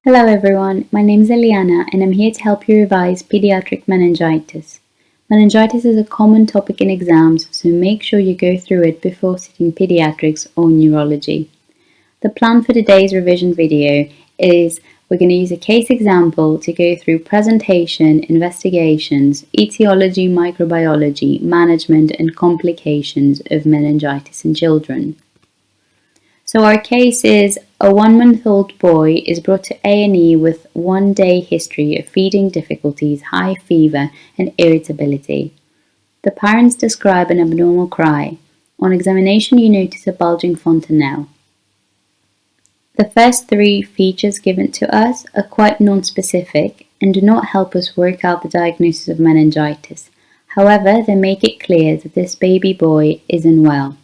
Hello everyone, my name is Eliana and I'm here to help you revise pediatric meningitis. Meningitis is a common topic in exams, so make sure you go through it before sitting pediatrics or neurology. The plan for today's revision video is we're going to use a case example to go through presentation, investigations, etiology, microbiology, management and complications of meningitis in children. So our case is a 1-month-old boy is brought to A&E with 1-day history of feeding difficulties, high fever and irritability. The parents describe an abnormal cry. On examination you notice a bulging fontanelle. The first 3 features given to us are quite non-specific and do not help us work out the diagnosis of meningitis. However, they make it clear that this baby boy isn't well.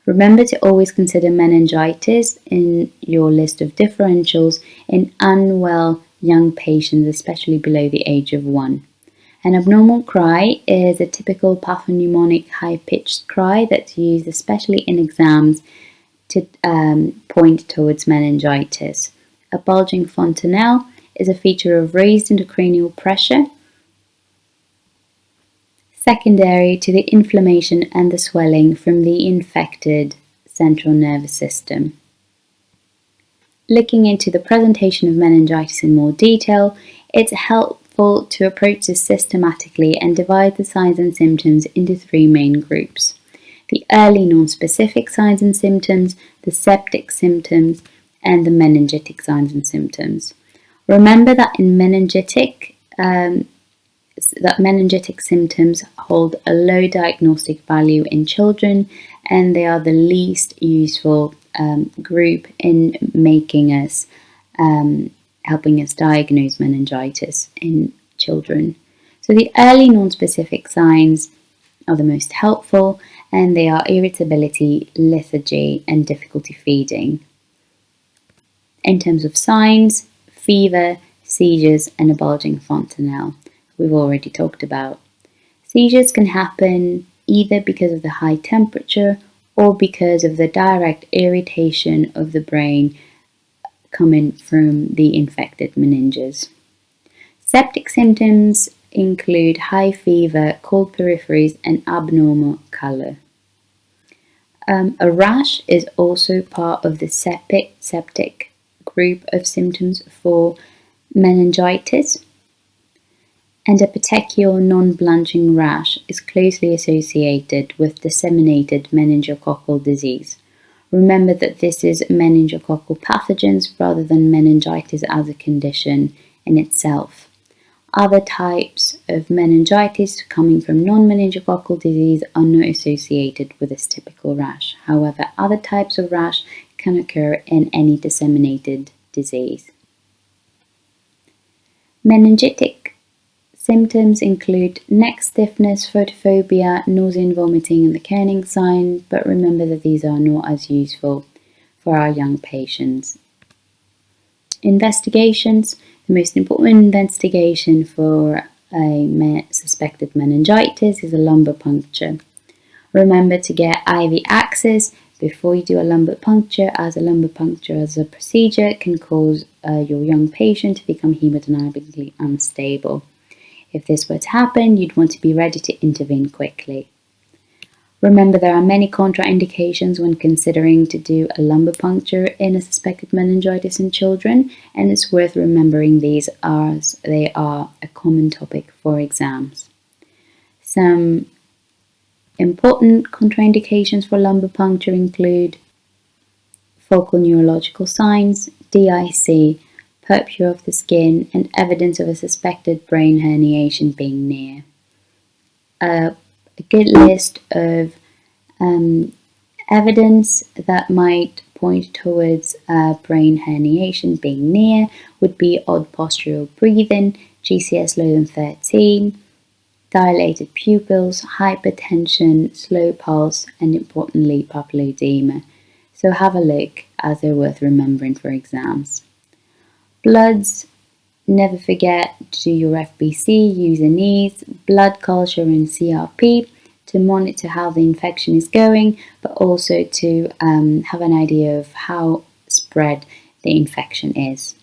Remember to always consider meningitis in your list of differentials in unwell young patients, especially below the age of 1. An abnormal cry is a typical pathognomonic high-pitched cry that's used especially in exams to point towards meningitis. A bulging fontanelle is a feature of raised intracranial pressure secondary to the inflammation and the swelling from the infected central nervous system. Looking into the presentation of meningitis in more detail, it's helpful to approach this systematically and divide the signs and symptoms into 3 main groups: the early non-specific signs and symptoms, the septic symptoms, and the meningitic signs and symptoms. Remember that in meningitic symptoms hold a low diagnostic value in children, and they are the least useful group in helping us diagnose meningitis in children. So the early non-specific signs are the most helpful, and they are irritability, lethargy, and difficulty feeding. In terms of signs, fever, seizures, and a bulging fontanelle. We've already talked about. Seizures can happen either because of the high temperature or because of the direct irritation of the brain coming from the infected meninges. Septic symptoms include high fever, cold peripheries, and abnormal colour. A rash is also part of the septic group of symptoms for meningitis. And a petechial non-blanching rash is closely associated with disseminated meningococcal disease. Remember that this is meningococcal pathogens rather than meningitis as a condition in itself. Other types of meningitis coming from non-meningococcal disease are not associated with this typical rash. However, other types of rash can occur in any disseminated disease. Meningitic symptoms include neck stiffness, photophobia, nausea and vomiting, and the Kerning sign, but remember that these are not as useful for our young patients. Investigations. The most important investigation for a suspected meningitis is a lumbar puncture. Remember to get IV access before you do a lumbar puncture, as a lumbar puncture as a procedure can cause your young patient to become hemodynamically unstable. If this were to happen, you'd want to be ready to intervene quickly. Remember, there are many contraindications when considering to do a lumbar puncture in a suspected meningitis in children, and it's worth remembering these as they are a common topic for exams. Some important contraindications for lumbar puncture include focal neurological signs, DIC, purpura of the skin, and evidence of a suspected brain herniation being near. A good list of evidence that might point towards brain herniation being near would be odd postural breathing, GCS lower than 13, dilated pupils, hypertension, slow pulse, and importantly papilledema. So have a look, as they're worth remembering for exams. Bloods, never forget to do your FBC, use a knees, blood culture and CRP to monitor how the infection is going, but also to have an idea of how spread the infection is.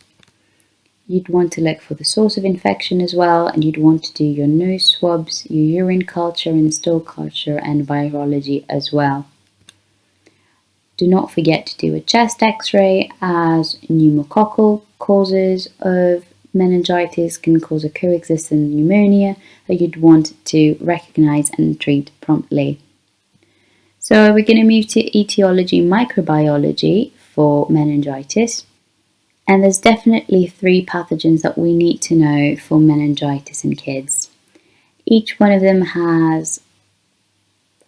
You'd want to look for the source of infection as well, and you'd want to do your nose swabs, your urine culture and stool culture, and virology as well. Do not forget to do a chest x-ray, as pneumococcal causes of meningitis can cause a coexistent pneumonia that you'd want to recognize and treat promptly. So we're going to move to etiology microbiology for meningitis. And there's definitely 3 pathogens that we need to know for meningitis in kids. Each one of them has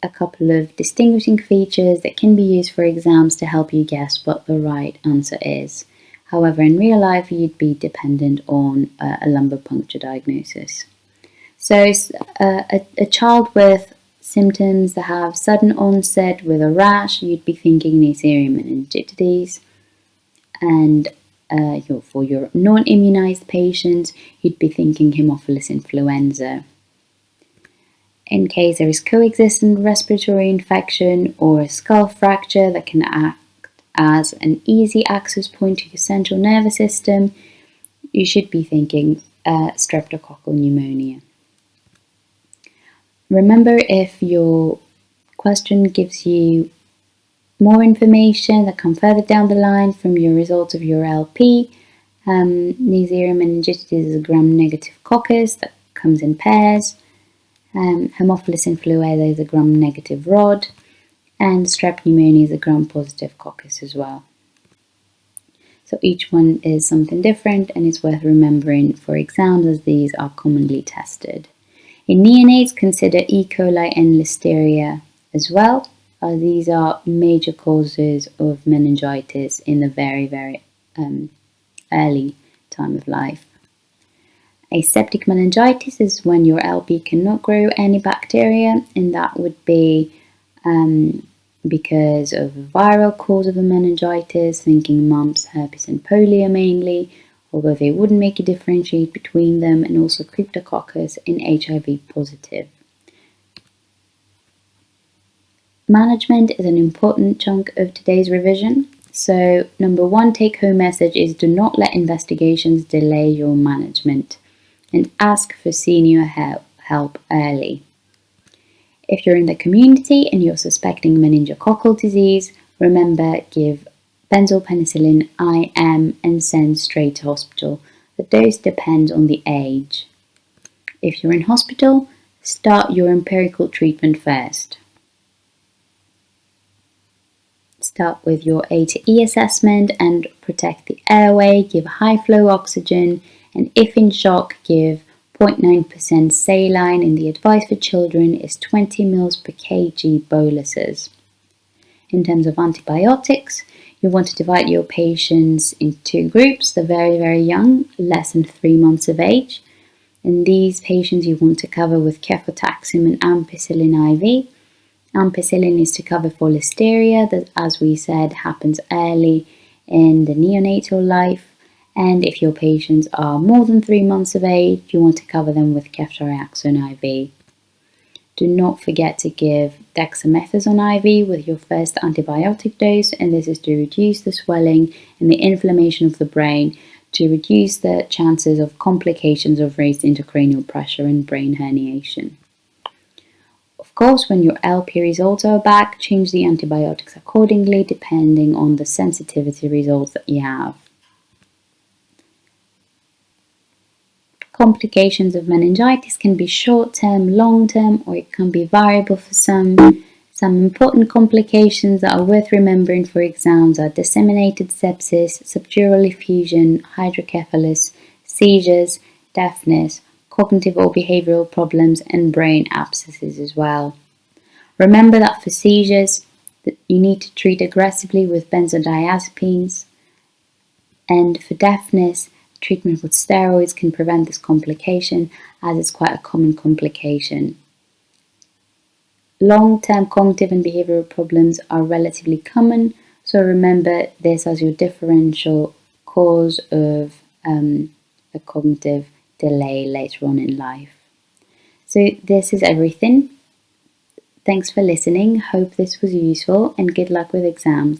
a couple of distinguishing features that can be used for exams to help you guess what the right answer is. However, in real life, you'd be dependent on a lumbar puncture diagnosis. So a child with symptoms that have sudden onset with a rash, you'd be thinking Neisseria meningitidis. And for your non-immunized patients, you'd be thinking Haemophilus influenza. In case there is coexistent respiratory infection or a skull fracture that can act as an easy access point to your central nervous system, you should be thinking streptococcal pneumonia. Remember, if your question gives you more information that come further down the line from your results of your LP, Neisseria meningitidis is a gram-negative coccus that comes in pairs. Haemophilus influenza is a gram-negative rod, and strep pneumonia is a gram-positive coccus as well. So each one is something different, and it's worth remembering for exams, as these are commonly tested. In neonates, consider E. coli and Listeria as well. These are major causes of meningitis in the very, very early time of life. Aseptic meningitis is when your LP cannot grow any bacteria, and that would be because of a viral cause of a meningitis, thinking mumps, herpes and polio mainly, although they wouldn't make you differentiate between them, and also cryptococcus in HIV positive. Management is an important chunk of today's revision. So number 1 take-home message is do not let investigations delay your management, and ask for senior help early. If you're in the community and you're suspecting meningococcal disease, remember, give benzylpenicillin IM and send straight to hospital. The dose depends on the age. If you're in hospital, start your empirical treatment first. Start with your A to E assessment and protect the airway, give high flow oxygen, and if in shock, give 0.9% saline, and the advice for children is 20 ml per kg boluses. In terms of antibiotics, you want to divide your patients into 2 groups, the very, very young, less than 3 months of age. And these patients you want to cover with cefotaxime and ampicillin IV. Ampicillin is to cover for Listeria, that, as we said, happens early in the neonatal life. And if your patients are more than 3 months of age, you want to cover them with ceftriaxone IV. Do not forget to give dexamethasone IV with your first antibiotic dose, and this is to reduce the swelling and the inflammation of the brain, to reduce the chances of complications of raised intracranial pressure and brain herniation. Of course, when your LP results are back, change the antibiotics accordingly depending on the sensitivity results that you have. Complications of meningitis can be short-term, long-term, or it can be variable for some. Some important complications that are worth remembering for exams are disseminated sepsis, subdural effusion, hydrocephalus, seizures, deafness, cognitive or behavioral problems, and brain abscesses as well. Remember that for seizures, you need to treat aggressively with benzodiazepines, and for deafness, treatment with steroids can prevent this complication, as it's quite a common complication. Long-term cognitive and behavioral problems are relatively common, so remember this as your differential cause of a cognitive delay later on in life. So this is everything. Thanks for listening. Hope this was useful, and good luck with exams.